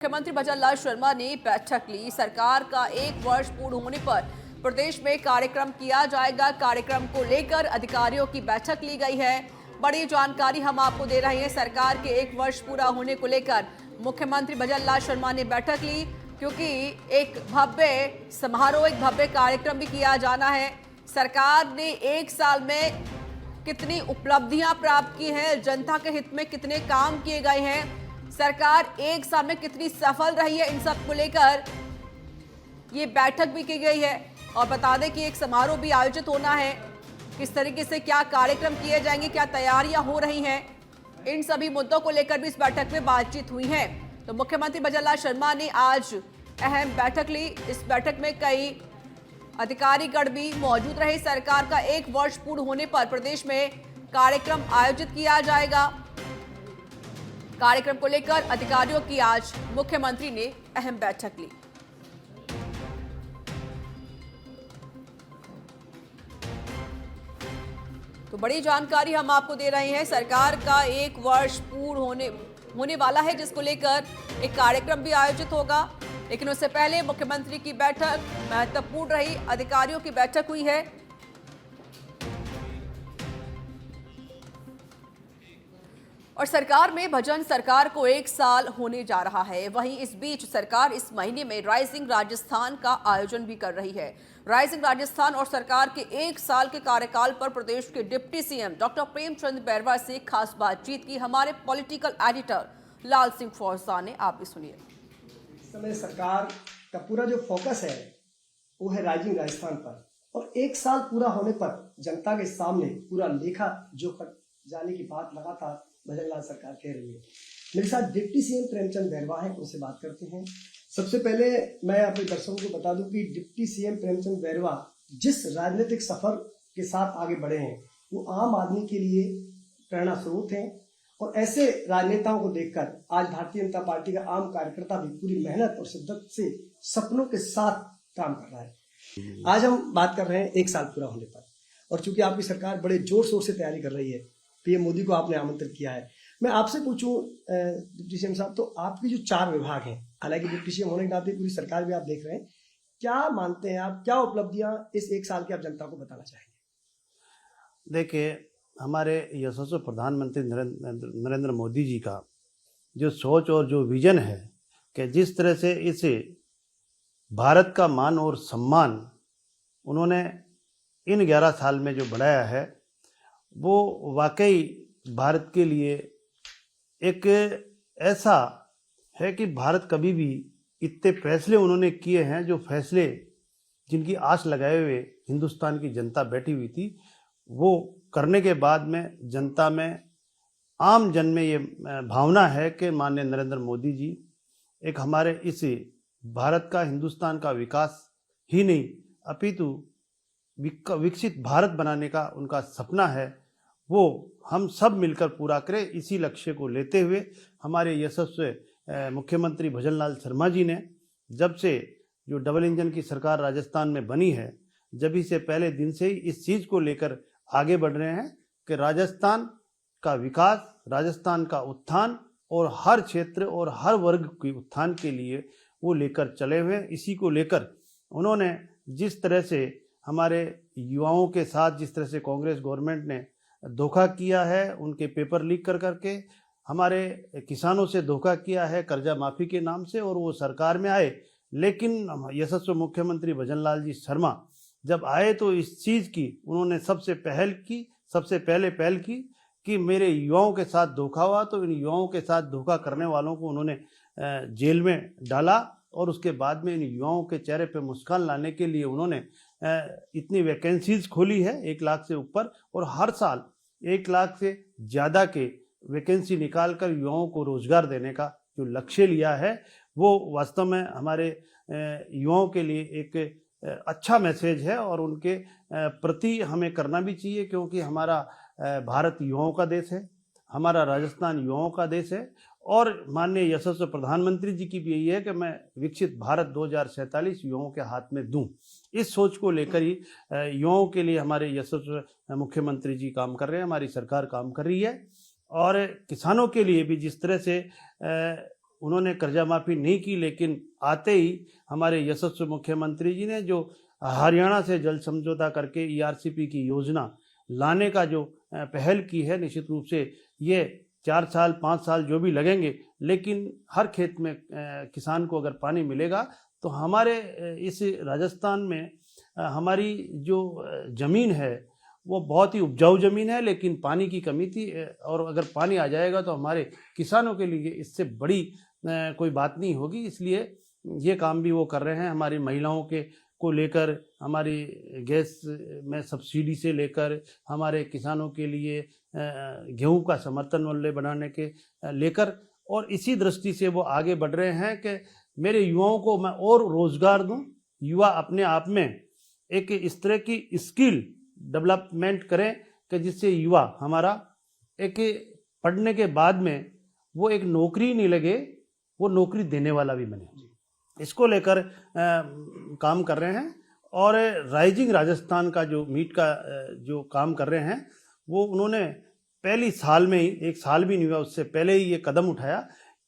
मुख्यमंत्री भजनलाल शर्मा ने बैठक ली। सरकार का 1 वर्ष पूर्ण होने पर प्रदेश में कार्यक्रम किया जाएगा। कार्यक्रम को लेकर अधिकारियों की बैठक ली गई है। बड़ी जानकारी हम आपको दे रहे हैं। सरकार के 1 वर्ष पूरा होने को लेकर मुख्यमंत्री भजनलाल शर्मा ने बैठक ली, क्योंकि एक भव्य समारोह, एक भव्य कार्यक्रम भी किया जाना है। सरकार ने 1 साल में कितनी उपलब्धियां प्राप्त की हैं, जनता के हित में कितने काम किए गए हैं, सरकार 1 साल में कितनी सफल रही है, इन सब को लेकर ये बैठक भी की गई है। और बता दें कि एक समारोह भी आयोजित होना है। किस तरीके से क्या कार्यक्रम किए जाएंगे, क्या तैयारियां हो रही हैं, इन सभी मुद्दों को लेकर भी इस बैठक में बातचीत हुई है। तो मुख्यमंत्री भजनलाल शर्मा ने आज अहम बैठक ली। इस बैठक में कई अधिकारीगण भी मौजूद रहे। सरकार का 1 वर्ष पूर्ण होने पर प्रदेश में कार्यक्रम आयोजित किया जाएगा। कार्यक्रम को लेकर अधिकारियों की आज मुख्यमंत्री ने अहम बैठक ली। तो बड़ी जानकारी हम आपको दे रहे हैं। सरकार का 1 वर्ष पूर्ण होने वाला है, जिसको लेकर एक कार्यक्रम भी आयोजित होगा। लेकिन उससे पहले मुख्यमंत्री की बैठक महत्वपूर्ण रही। अधिकारियों की बैठक हुई है। और सरकार में भजन सरकार को 1 साल होने जा रहा है। वहीं इस बीच सरकार इस महीने में राइजिंग राजस्थान का आयोजन भी कर रही है। राइजिंग राजस्थान और सरकार के 1 साल के कार्यकाल पर प्रदेश के deputy CM doctor Premchand Bairwa से खास बातचीत की हमारे पॉलिटिकल एडिटर लाल सिंह फौजदार ने। आप भी सुनिए। इस समय सरकार का पूरा जो फोकस है वो है राइजिंग राजस्थान पर, और 1 साल पूरा होने पर जनता के सामने पूरा लेखा जोखा जाने की बात लगातार भजनलाल सरकार कह रही है। मेरे साथ डिप्टी सीएम प्रेमचंद बैरवा हैं, उनसे बात करते हैं। सबसे पहले मैं अपने दर्शकों को बता दूं कि डिप्टी सीएम प्रेमचंद बैरवा जिस राजनीतिक सफर के साथ आगे बढ़े हैं वो आम आदमी के लिए प्रेरणा स्रोत हैं, और ऐसे राजनेताओं को देखकर आज भारतीय जनता पार्टी का आम कार्यकर्ता भी पूरी मेहनत और शिद्दत से सपनों के साथ काम कर रहा है। आज हम बात कर रहे हैं 1 साल पूरा होने पर, और चूंकि आपकी सरकार बड़े जोर शोर से तैयारी कर रही है, पीएम मोदी को आपने आमंत्रित किया है। मैं आपसे पूछूं डिप्टी सीएम साहब, तो आपके जो 4 विभाग हैं, हालांकि डिप्टी सीएम होने के नाते पूरी सरकार भी आप देख रहे हैं, क्या मानते हैं आप, क्या उपलब्धियां इस 1 साल की आप जनता को बताना चाहेंगे? देखिए, हमारे यशस्वी प्रधानमंत्री नरेंद्र मोदी जी का जो सोच और जो विजन है कि जिस तरह से इस भारत का मान और सम्मान उन्होंने इन 11 साल में जो बढ़ाया है, वो वाकई भारत के लिए एक ऐसा है कि भारत कभी भी इतने फैसले उन्होंने किए हैं, जो फैसले जिनकी आस लगाए हुए हिंदुस्तान की जनता बैठी हुई थी, वो करने के बाद में जनता में, आम जन में ये भावना है कि माननीय नरेंद्र मोदी जी एक हमारे इस भारत का, हिंदुस्तान का विकास ही नहीं अपितु विकसित भारत बनाने का उनका सपना है, वो हम सब मिलकर पूरा करें। इसी लक्ष्य को लेते हुए हमारे यशस्वी मुख्यमंत्री भजनलाल शर्मा जी ने जब से जो डबल इंजन की सरकार राजस्थान में बनी है, जब ही से पहले दिन से ही इस चीज़ को लेकर आगे बढ़ रहे हैं कि राजस्थान का विकास, राजस्थान का उत्थान और हर क्षेत्र और हर वर्ग के उत्थान के लिए वो लेकर चले हुए हैं। इसी को लेकर उन्होंने जिस तरह से हमारे युवाओं के साथ, जिस तरह से कांग्रेस गवर्नमेंट ने धोखा किया है, उनके पेपर लीक कर करके हमारे किसानों से धोखा किया है कर्जा माफ़ी के नाम से, और वो सरकार में आए। लेकिन यशस्वी मुख्यमंत्री भजनलाल जी शर्मा जब आए तो इस चीज़ की उन्होंने सबसे पहले पहल की कि मेरे युवाओं के साथ धोखा हुआ, तो इन युवाओं के साथ धोखा करने वालों को उन्होंने जेल में डाला, और उसके बाद में इन युवाओं के चेहरे पे मुस्कान लाने के लिए उन्होंने इतनी वैकेंसीज खोली है 1 लाख से ऊपर, और हर साल 1 लाख से ज़्यादा के वैकेंसी निकाल कर युवाओं को रोजगार देने का जो लक्ष्य लिया है, वो वास्तव में हमारे युवाओं के लिए एक अच्छा मैसेज है, और उनके प्रति हमें करना भी चाहिए, क्योंकि हमारा भारत युवाओं का देश है, हमारा राजस्थान युवाओं का देश है, और माननीय यशस्वी प्रधानमंत्री जी की भी यही है कि मैं विकसित भारत 2047 युवाओं के हाथ में दूं। इस सोच को लेकर ही युवाओं के लिए हमारे यशस्वी मुख्यमंत्री जी काम कर रहे हैं, हमारी सरकार काम कर रही है। और किसानों के लिए भी जिस तरह से उन्होंने कर्जा माफ़ी नहीं की, लेकिन आते ही हमारे यशस्वी मुख्यमंत्री जी ने जो हरियाणा से जल समझौता करके ERCP की योजना लाने का जो पहल की है, निश्चित रूप से ये 4 साल 5 साल जो भी लगेंगे, लेकिन हर खेत में किसान को अगर पानी मिलेगा तो हमारे इस राजस्थान में हमारी जो ज़मीन है वो बहुत ही उपजाऊ ज़मीन है, लेकिन पानी की कमी थी, और अगर पानी आ जाएगा तो हमारे किसानों के लिए इससे बड़ी कोई बात नहीं होगी। इसलिए ये काम भी वो कर रहे हैं। हमारी महिलाओं के को लेकर, हमारी गैस में सब्सिडी से लेकर, हमारे किसानों के लिए गेहूं का समर्थन मूल्य बनाने के लेकर, और इसी दृष्टि से वो आगे बढ़ रहे हैं कि मेरे युवाओं को मैं और रोजगार दूं, युवा अपने आप में एक इस तरह की स्किल डेवलपमेंट करें कि जिससे युवा हमारा एक पढ़ने के बाद में वो एक नौकरी नहीं लगे, वो नौकरी देने वाला भी बने। इसको लेकर काम कर रहे हैं। और राइजिंग राजस्थान का जो मीट का जो काम कर रहे हैं, वो उन्होंने पहली साल में ही, 1 साल भी नहीं हुआ उससे पहले ही ये कदम उठाया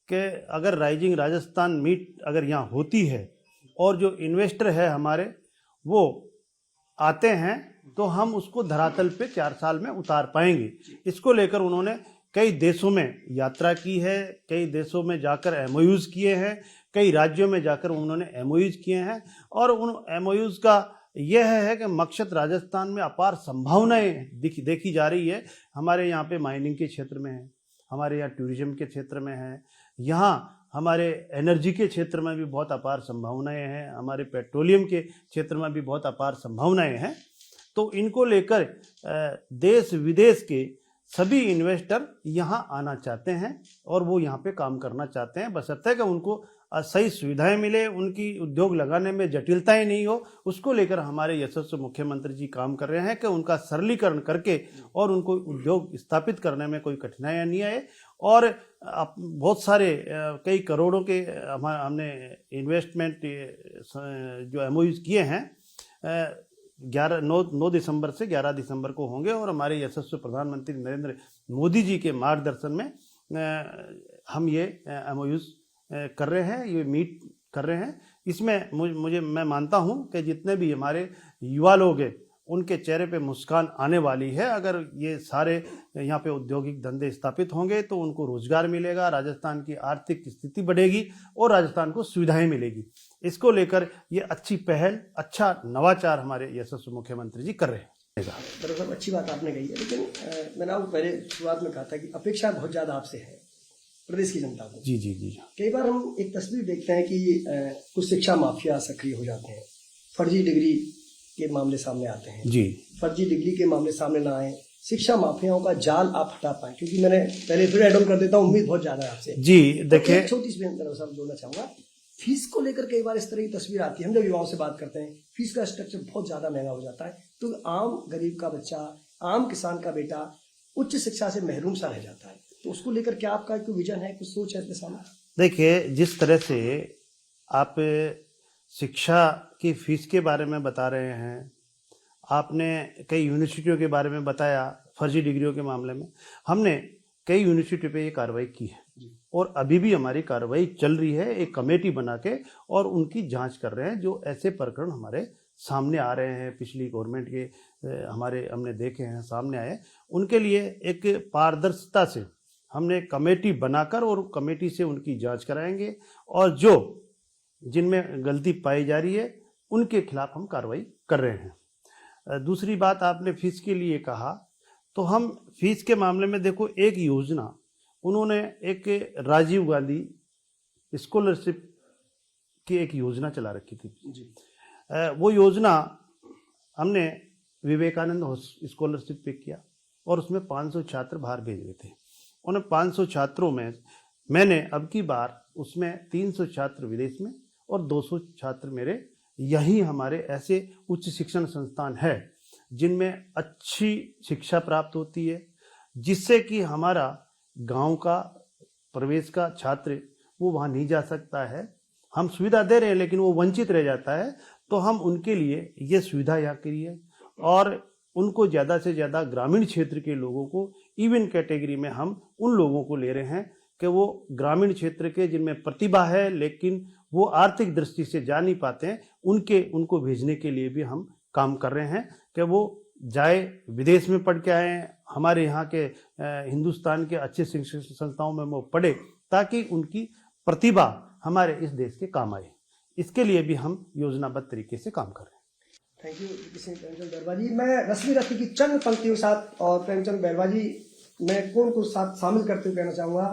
कि अगर राइजिंग राजस्थान मीट अगर यहाँ होती है और जो इन्वेस्टर है हमारे वो आते हैं तो हम उसको धरातल पे 4 साल में उतार पाएंगे। इसको लेकर उन्होंने कई देशों में यात्रा की है, कई देशों में जाकर MOUs किए हैं, कई राज्यों में जाकर उन्होंने MOUs किए हैं, और उन MOUs का यह है कि मकसद राजस्थान में अपार संभावनाएं देखी जा रही है। हमारे यहाँ पे माइनिंग के क्षेत्र में है, हमारे यहाँ टूरिज्म के क्षेत्र में है, यहाँ हमारे एनर्जी के क्षेत्र में भी बहुत अपार संभावनाएं हैं, हमारे पेट्रोलियम के क्षेत्र में भी बहुत अपार संभावनाएं हैं। तो इनको लेकर देश विदेश के सभी इन्वेस्टर यहाँ आना चाहते हैं और वो यहाँ पे काम करना चाहते हैं, बशर्ते कि उनको सही सुविधाएं मिले, उनकी उद्योग लगाने में जटिलताएं नहीं हो। उसको लेकर हमारे यशस्वी मुख्यमंत्री जी काम कर रहे हैं कि उनका सरलीकरण करके और उनको उद्योग स्थापित करने में कोई कठिनाइयां नहीं आए। और बहुत सारे कई करोड़ों के हमने इन्वेस्टमेंट जो MOUs किए हैं 9 दिसंबर से 11 दिसंबर को होंगे, और हमारे यशस्वी प्रधानमंत्री नरेंद्र मोदी जी के मार्गदर्शन में हम ये MOUs कर रहे हैं, ये मीट कर रहे हैं। इसमें मैं मानता हूं कि जितने भी हमारे युवा लोग हैं उनके चेहरे पे मुस्कान आने वाली है। अगर ये सारे यहाँ पे औद्योगिक धंधे स्थापित होंगे तो उनको रोजगार मिलेगा, राजस्थान की आर्थिक स्थिति बढ़ेगी और राजस्थान को सुविधाएं मिलेगी। इसको लेकर ये अच्छी पहल, अच्छा नवाचार हमारे यशस्वी मुख्यमंत्री जी कर रहे हैं। दरअसल अच्छी बात आपने कही है, लेकिन मैंने आपको पहले शुरुआत में कहा था कि अपेक्षा बहुत ज़्यादा आपसे है प्रदेश की जनता को। जी जी जी। कई बार हम एक तस्वीर देखते हैं कि कुछ शिक्षा माफिया सक्रिय हो जाते हैं, फर्जी डिग्री के मामले सामने आते हैं जी। फर्जी डिग्री के मामले सामने ना आए, शिक्षा माफियाओं का जाल आप हटा पाए, क्योंकि मैंने पहले फिर एड ऑन कर देता हूँ, उम्मीद बहुत ज्यादा है आपसे। जी देखिए, तो छोटी सी जोड़ना चाहूंगा, फीस को लेकर कई बार इस तरह की तस्वीर आती है। हम जब युवाओं से बात करते हैं, फीस का स्ट्रक्चर बहुत ज्यादा महंगा हो जाता है, तो आम गरीब का बच्चा, आम किसान का बेटा उच्च शिक्षा से महरूम सा रह जाता है। तो उसको लेकर क्या आपका कोई विजन है, कुछ सोच है इसके सामने? देखिए, जिस तरह से आप शिक्षा की फीस के बारे में बता रहे हैं, आपने कई यूनिवर्सिटियों के बारे में बताया फर्जी डिग्रियों के मामले में, हमने कई यूनिवर्सिटी पे ये कार्रवाई की है और अभी भी हमारी कार्रवाई चल रही है। एक कमेटी बना के और उनकी जांच कर रहे हैं। जो ऐसे प्रकरण हमारे सामने आ रहे हैं, पिछली गवर्नमेंट के हमने देखे हैं सामने आए, उनके लिए एक पारदर्शिता से हमने कमेटी बनाकर और कमेटी से उनकी जांच कराएंगे, और जो जिनमें गलती पाई जा रही है उनके खिलाफ हम कार्रवाई कर रहे हैं। दूसरी बात, आपने फीस के लिए कहा, तो हम फीस के मामले में देखो, एक योजना उन्होंने एक राजीव गांधी स्कॉलरशिप की एक योजना चला रखी थी जी। वो योजना हमने विवेकानंद स्कॉलरशिप पे किया और उसमें 500 छात्र बाहर भेज रहे थे। उन 500 छात्रों में मैंने अब की बार उसमें 300 छात्र विदेश में और 200 छात्र मेरे यही हमारे ऐसे उच्च शिक्षण संस्थान है जिनमें अच्छी शिक्षा प्राप्त होती है, जिससे कि हमारा गांव का प्रवेश का छात्र वो वहाँ नहीं जा सकता है। हम सुविधा दे रहे हैं लेकिन वो वंचित रह जाता है, तो हम उनके लिए ये सुविधा यहाँ करी है और उनको ज़्यादा से ज़्यादा ग्रामीण क्षेत्र के लोगों को इवन कैटेगरी में हम उन लोगों को ले रहे हैं कि वो ग्रामीण क्षेत्र के जिनमें प्रतिभा है लेकिन वो आर्थिक दृष्टि से जा नहीं पाते हैं, उनको भेजने के लिए भी हम काम कर रहे हैं कि वो जाए, विदेश में पढ़ के आए, हमारे यहाँ के हिंदुस्तान के अच्छे शिक्षण संस्थाओं में वो पढ़े, ताकि उनकी प्रतिभा हमारे इस देश के काम आए। इसके लिए भी हम योजनाबद्ध तरीके से काम कर रहे हैं। थैंक यू प्रेमचंद बैरवा जी। मैं रश्मि रथी की चंद पंक्तियों के साथ और प्रेमचंद बैरवा जी मैं कौन को साथ शामिल करते हुए कहना चाहूँगा।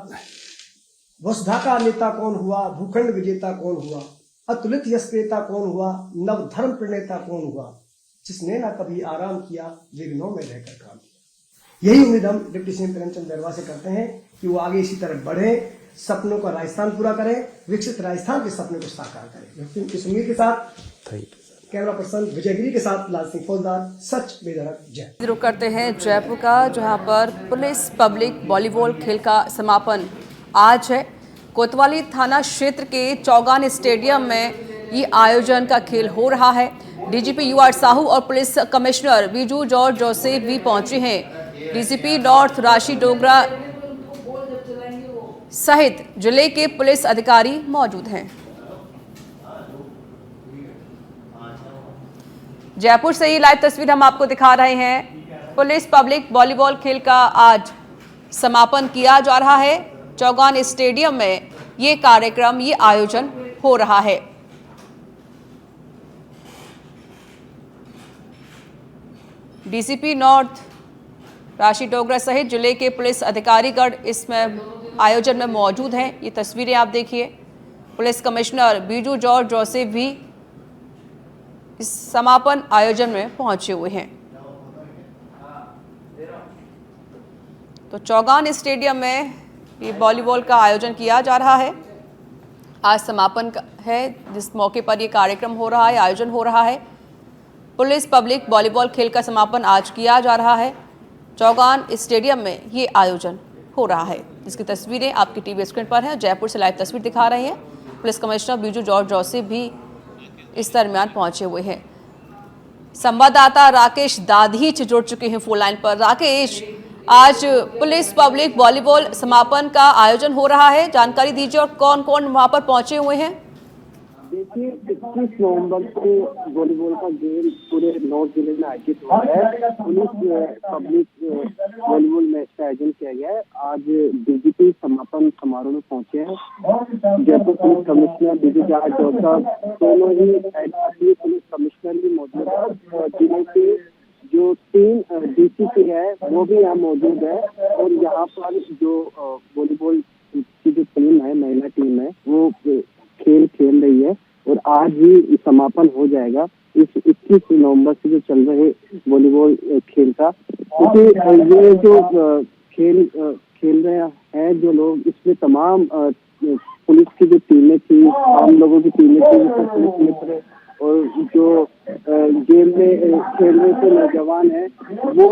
वसुधा का नेता कौन हुआ, भूखंड विजेता कौन हुआ, अतुलित यश क्रेता कौन हुआ, नव धर्म प्रणेता कौन हुआ, जिसने ना कभी आराम किया, विघ्नों में रहकर काम किया। यही उम्मीद हम डिप्टी सीएम प्रेमचंद बैरवा से करते हैं कि वो आगे इसी तरह बढ़े, सपनों का राजस्थान पूरा करें, विकसित राजस्थान के सपने को साकार करें। इस उम्मीद के साथ कैमरा पर्सन विजयगिरी के साथ लाल सिंह फौजदार, सच बेधड़क जय। रुक करते हैं जयपुर का, जहां पर पुलिस पब्लिक वॉलीबॉल खेल का समापन आज है। कोतवाली थाना क्षेत्र के चौगान स्टेडियम में ये आयोजन का खेल हो रहा है। डीजीपी यूआर साहू और police commissioner Biju George Joseph भी पहुंचे हैं। डीसीपी नॉर्थ राशि डोगरा सहित जिले के पुलिस अधिकारी मौजूद हैं। जयपुर से ही लाइव तस्वीर हम आपको दिखा रहे हैं। पुलिस पब्लिक वॉलीबॉल खेल का आज समापन किया जा रहा है। चौगान स्टेडियम में ये कार्यक्रम, ये आयोजन हो रहा है। डीसीपी नॉर्थ राशि डोगरा सहित जिले के पुलिस अधिकारीगण इसमें आयोजन में मौजूद हैं। ये तस्वीरें आप देखिए। Police commissioner Biju George Joseph भी इस समापन आयोजन में पहुंचे हुए हैं। तो चौगान स्टेडियम में ये वॉलीबॉल का आयोजन किया जा रहा है। आज समापन है, जिस मौके पर ये कार्यक्रम हो रहा है, आयोजन हो रहा है। पुलिस पब्लिक वॉलीबॉल खेल का समापन आज किया जा रहा है। चौगान स्टेडियम में ये आयोजन हो रहा है, जिसकी तस्वीरें आपकी टीवी स्क्रीन पर हैं। जयपुर से लाइव तस्वीर दिखा रहे हैं। Police commissioner Biju George Joseph भी इस दरमियान पहुंचे हुए हैं। संवाददाता राकेश दाधीच जुड़ चुके हैं फोन लाइन पर। राकेश, आज पुलिस पब्लिक वॉलीबॉल समापन का आयोजन हो रहा है, जानकारी दीजिए और कौन कौन वहां पर पहुंचे हुए हैं। देखिए, 21 नवंबर को वॉलीबॉल का गेम पूरे नॉर्थ जिले में आयोजित हुआ है। पुलिस पब्लिक वॉलीबॉल मैच का आयोजन किया गया है। आज डीजीपी समापन समारोह में पहुंचे हैं। Jaipur police commissioner Biju George Joseph, दोनों ही पुलिस कमिश्नर भी मौजूद है। जिले के जो 3 डीसीपी है वो भी यहाँ मौजूद है। और यहाँ पर जो वॉलीबॉल की जो टीम है, महिला टीम है, वो खेल रही है और आज ही समापन हो जाएगा इस 21 नवंबर से जो चल रहे वॉलीबॉल खेल का। क्योंकि ये जो खेल रहे हैं जो लोग, इसमें तमाम पुलिस की जो टीमें थी, आम लोगों की टीमें थी, पुलिस मित्र और जो गेम में खेलने के नौजवान है, वो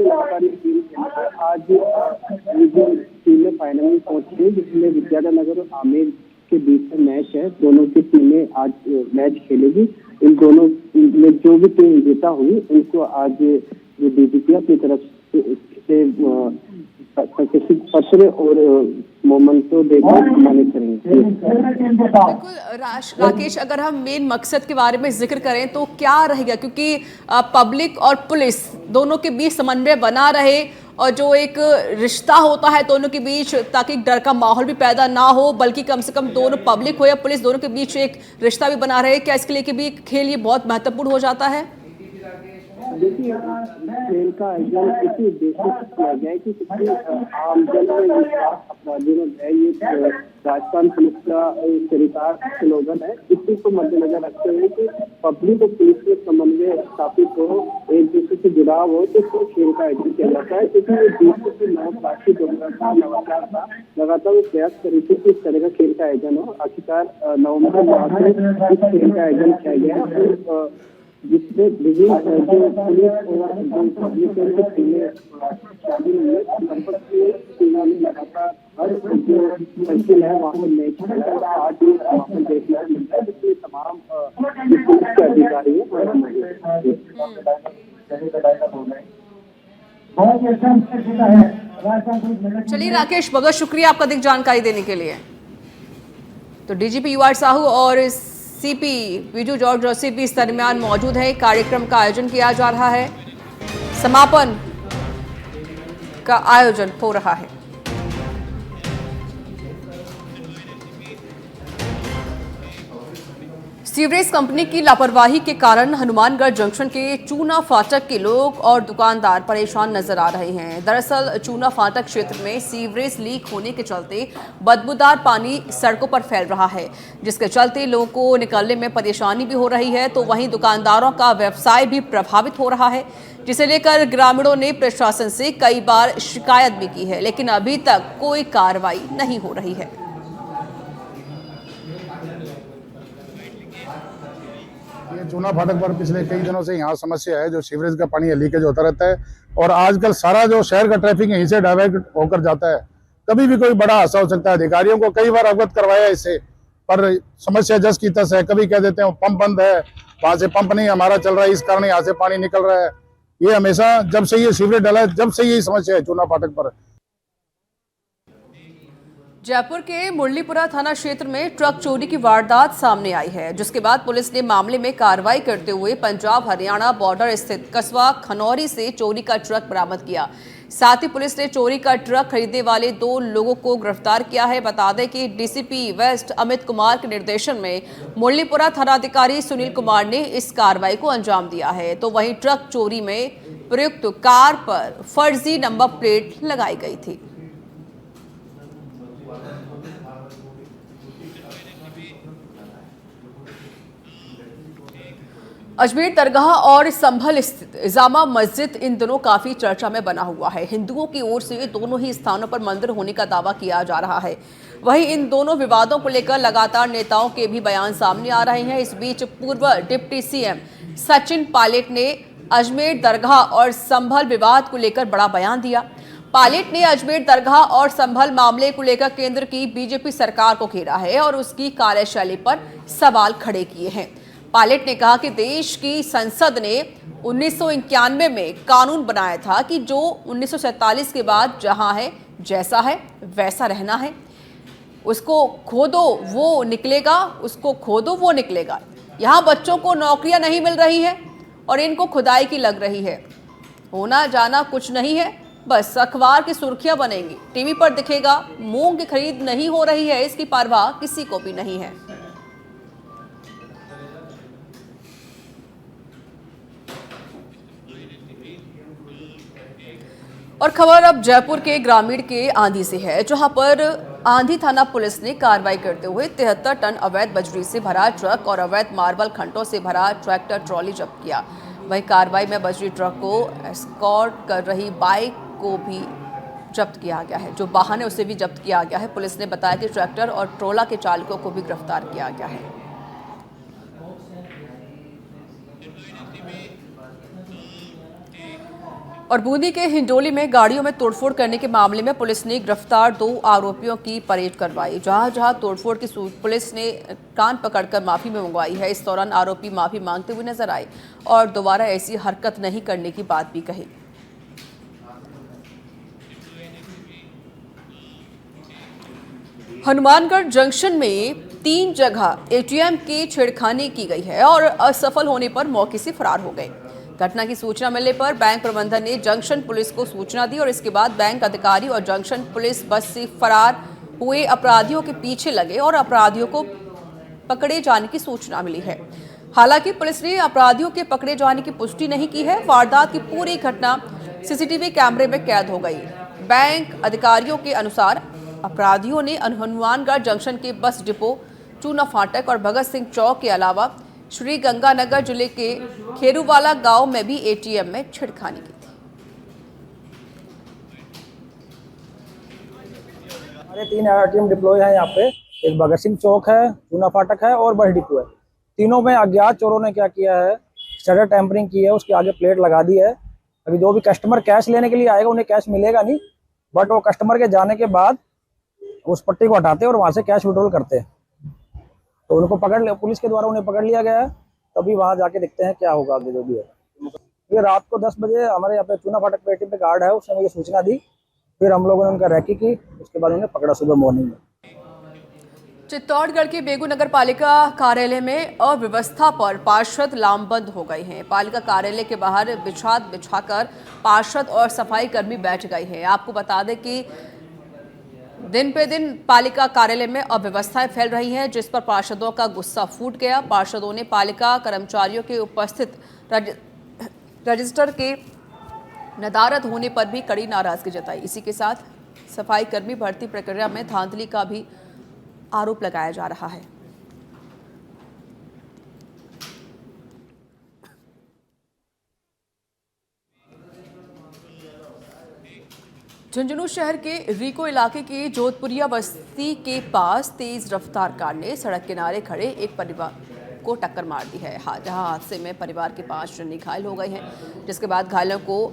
लगातार आज टीमें फाइनल में पहुंची है, जिसमें विद्याधर नगर और आमेर के बीच में मैच है। दोनों की टीमें आज मैच खेलेगी। इन दोनों में जो भी टीम विजेता हुई उनको आज डीजीपी अपनी तरफ से पत्र और मोमेंटो देकर सम्मानित करेंगे। बिल्कुल राकेश, अगर हम मेन मकसद के बारे में जिक्र करें तो क्या रहेगा, क्योंकि पब्लिक और पुलिस दोनों के बीच समन्वय बना रहे और जो एक रिश्ता होता है दोनों के बीच, ताकि डर का माहौल भी पैदा ना हो, बल्कि कम से कम दोनों पब्लिक हो या पुलिस, दोनों के बीच एक रिश्ता भी बना रहे। क्या इसके लिए कि भी खेल ये बहुत महत्वपूर्ण हो जाता है? देखिए, खेल का आयोजन इसी उद्देश्य से किया गया है कि आमजन में अपराधियों में ये राजस्थान पुलिस का चरितार्थ स्लोगन है। इसी को मद्देनजर रखते हुए कि पब्लिक और पुलिस के समन्वय स्थापित हो, एक दूसरे से जुड़ाव हो, तो खेल का आयोजन किया जाता है। क्योंकि ये देश के नवराष्ट्रीय नवाचार था, लगातार वो प्रयास कर रही थी कि इस तरह का खेल का आयोजन हो। आखिरकार नवंबर माह में इस खेल का आयोजन किया गया है, जिससे विभिन्न जो पुलिस और जो पब्लिक की टीमें शामिल हुई है। लगातार हर जो सर्किल है वहाँ पर मैच आज वहाँ पर देखने को मिलता है, जिसमें तमाम पुलिस के अधिकारी हैं। बहुत अच्छा है। चलिए राकेश, बहुत शुक्रिया आपका अधिक जानकारी देने के लिए। तो डीजीपी यूआर साहू और सीपी विजू जॉर्ज जोशी भी इस दरमियान मौजूद है। कार्यक्रम का आयोजन किया जा रहा है, समापन का आयोजन हो रहा है। सीवरेज कंपनी की लापरवाही के कारण हनुमानगढ़ जंक्शन के चूना फाटक के लोग और दुकानदार परेशान नजर आ रहे हैं। दरअसल चूना फाटक क्षेत्र में सीवरेज लीक होने के चलते बदबूदार पानी सड़कों पर फैल रहा है, जिसके चलते लोगों को निकलने में परेशानी भी हो रही है। तो वहीं दुकानदारों का व्यवसाय भी प्रभावित हो रहा है, जिसे लेकर ग्रामीणों ने प्रशासन से कई बार शिकायत भी की है, लेकिन अभी तक कोई कार्रवाई नहीं हो रही है। ये चूना फाटक पर पिछले कई दिनों से यहाँ समस्या है, जो सीवरेज का पानी लीकेज होता रहता है और आजकल सारा जो शहर का ट्रैफिक यहीं से डाइवर्ट होकर जाता है। कभी भी कोई बड़ा हादसा हो सकता है। अधिकारियों को कई बार अवगत करवाया इससे, पर समस्या जस की तस है। कभी कह देते हैं पंप बंद है, वहां से पंप नहीं हमारा चल रहा है, इस कारण यहाँ से पानी निकल रहा है। ये हमेशा जब से ये सीवरेज डाला है, जब से यही समस्या है चूना फाटक पर। जयपुर के मुरलीपुरा थाना क्षेत्र में ट्रक चोरी की वारदात सामने आई है, जिसके बाद पुलिस ने मामले में कार्रवाई करते हुए पंजाब हरियाणा बॉर्डर स्थित कस्बा खनौरी से चोरी का ट्रक बरामद किया। साथ ही पुलिस ने चोरी का ट्रक खरीदने वाले 2 लोगों को गिरफ्तार किया है। बता दें कि डीसीपी वेस्ट अमित कुमार के निर्देशन में मुरलीपुरा थानाधिकारी सुनील कुमार ने इस कार्रवाई को अंजाम दिया है। तो वहीं ट्रक चोरी में प्रयुक्त कार पर फर्जी नंबर प्लेट लगाई गई थी। अजमेर दरगाह और संभल स्थित जामा मस्जिद इन दिनों काफी चर्चा में बना हुआ है। हिंदुओं की ओर से दोनों ही स्थानों पर मंदिर होने का दावा किया जा रहा है। वहीं इन दोनों विवादों को लेकर लगातार नेताओं के भी बयान सामने आ रहे हैं। इस बीच पूर्व डिप्टी सीएम सचिन पायलट ने अजमेर दरगाह और संभल विवाद को लेकर बड़ा बयान दिया। पायलट ने अजमेर दरगाह और संभल मामले को लेकर केंद्र की बीजेपी सरकार को घेरा है और उसकी कार्यशैली पर सवाल खड़े किए हैं। पायलट ने कहा कि देश की संसद ने 1991 में कानून बनाया था कि जो 1947 के बाद जहां है जैसा है वैसा रहना है, उसको खोदो वो निकलेगा, उसको खोदो वो निकलेगा। यहाँ बच्चों को नौकरियां नहीं मिल रही है और इनको खुदाई की लग रही है। होना जाना कुछ नहीं है, बस अखबार की सुर्खियां बनेंगी, टीवी पर दिखेगा। मूंग की खरीद नहीं हो रही है, इसकी परवाह किसी को भी नहीं है। और खबर अब जयपुर के ग्रामीण के आंधी से है, जहां पर आंधी थाना पुलिस ने कार्रवाई करते हुए 73 टन अवैध बजरी से भरा ट्रक और अवैध मार्बल खंडों से भरा ट्रैक्टर ट्रॉली जब्त किया। वहीं कार्रवाई में बजरी ट्रक को एस्कॉर्ट कर रही बाइक को भी जब्त किया गया है। जो वाहन है उसे भी जब्त किया गया है। पुलिस ने बताया कि ट्रैक्टर और ट्रोला के चालकों को भी गिरफ्तार किया गया है। और बूंदी के हिंडोली में गाड़ियों में तोड़फोड़ करने के मामले में पुलिस ने गिरफ्तार 2 आरोपियों की परेड करवाई। जहां जहां तोड़फोड़ की पुलिस ने कान पकड़कर माफी में मंगवाई है। इस दौरान आरोपी माफी मांगते हुए नजर आए और दोबारा ऐसी हरकत नहीं करने की बात भी कही। हनुमानगढ़ जंक्शन में 3 जगह एटीएम की छेड़खानी की गई है और असफल होने पर मौके से फरार हो गए। घटना की सूचना मिलने पर बैंक प्रबंधन ने जंक्शन पुलिस को सूचना दी और इसके बाद बैंक अधिकारी और जंक्शन पुलिस बस से फरार हुए अपराधियों के पीछे लगे और अपराधियों को पकड़े जाने की सूचना मिली है। हालांकि पुलिस ने अपराधियों के पकड़े जाने की पुष्टि नहीं की है। वारदात की पूरी घटना सीसीटीवी कैमरे में कैद हो गई। बैंक अधिकारियों के अनुसार अपराधियों ने हनुमानगढ़ जंक्शन के बस डिपो, चूना फाटक और भगत सिंह चौक के अलावा श्री गंगानगर जिले के खेरूवाला गांव में भी एटीएम में छेड़खानी की थी। हमारे 3 एटीएम डिप्लॉय हैं यहाँ पे। एक भगत सिंह चौक है, चूना फाटक है और बस डिपो है। तीनों में अज्ञात चोरों ने क्या किया है, शटर टेम्परिंग की है, उसके आगे प्लेट लगा दी है। अभी जो भी कस्टमर कैश लेने के लिए आएगा उन्हें कैश मिलेगा नहीं, बट वो कस्टमर के जाने के बाद उस पट्टी को हटाते हैं और वहाँ से कैश विड्रॉल करते हैं। तो उनको पुलिस के द्वारा उन्हें पकड़ लिया गया है। तभी वहां जाके देखते हैं क्या होगा आगे जो भी है। ये रात को 10 बजे हमारे यहाँ पे चूना फाटक पे एटीएम पे गार्ड है, उसने मुझे सूचना दी फिर हम लोगों ने उनका रैकी की, उसके बाद उन्हें पकड़ा सुबह मॉर्निंग में। चित्तौड़गढ़ के बेगू नगर पालिका कार्यालय में अव्यवस्था पर पार्षद लामबंद हो गए हैं। पालिका कार्यालय के बाहर बिछाकर पार्षद और सफाई कर्मी बैठ गए हैं। आपको बता दें कि दिन पे दिन पालिका कार्यालय में अव्यवस्थाएं फैल रही हैं, जिस पर पार्षदों का गुस्सा फूट गया। पार्षदों ने पालिका कर्मचारियों के उपस्थित रजिस्टर के नदारद होने पर भी कड़ी नाराजगी जताई। इसी के साथ सफाई कर्मी भर्ती प्रक्रिया में धांधली का भी आरोप लगाया जा रहा है। झुंझुनू शहर के रीको इलाके की जोधपुरिया बस्ती के पास तेज रफ्तार कार ने सड़क किनारे खड़े एक परिवार को टक्कर मार दी है। जहां हादसे में परिवार के 5 जन घायल हो गए हैं, जिसके बाद घायलों को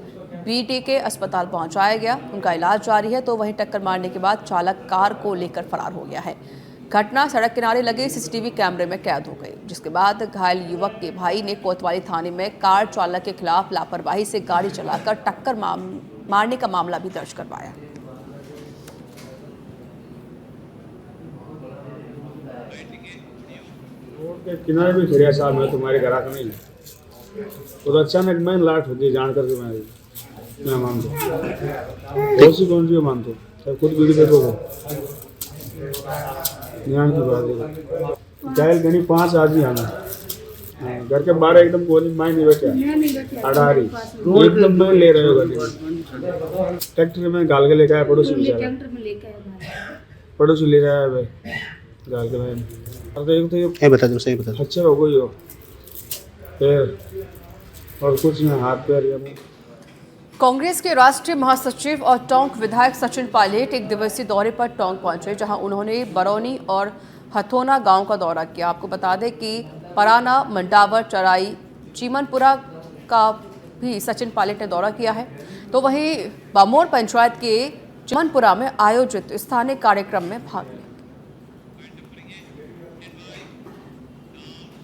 बीटीके अस्पताल पहुंचाया गया। उनका इलाज जारी है। तो वहीं टक्कर मारने के बाद चालक कार को लेकर फरार हो गया है। घटना सड़क किनारे लगे सीसीटीवी कैमरे में कैद हो गई, जिसके बाद घायल युवक के भाई ने कोतवाली थाने में कार चालक के खिलाफ लापरवाही से गाड़ी चलाकर टक्कर मारने का मामला भी दर्ज करवाया। किनारे भी खड़िया साहब, मैं तुम्हारे घर आकर नहीं तो अचानक मैं लाट होती जान करके मैं मानता कौन सी मानता सब खुद वीडियो देखो ध्यान की बात है। घायल गनी 5 आदमी आना घर के बाहर एकदम गोली माई नहीं बैठा अडारी एकदम मैं ले रहे हो गाड़ी ट्रैक्टर में गाल के लेकर आया पड़ोसी ले रहा है गाल के भाई तो ये बता दो सही बता अच्छा हो गई हो फिर और कुछ नहीं हाथ पैर या कांग्रेस के राष्ट्रीय महासचिव और टोंक विधायक सचिन पायलट एक दिवसीय दौरे पर टोंक पहुंचे, जहां उन्होंने बरौनी और हथोना गांव का दौरा किया। आपको बता दें कि पराना, मंडावर, चराई, चीमनपुरा का भी सचिन पायलट ने दौरा किया है। तो वहीं बामोर पंचायत के चीमनपुरा में आयोजित स्थानीय कार्यक्रम में भाग लिया।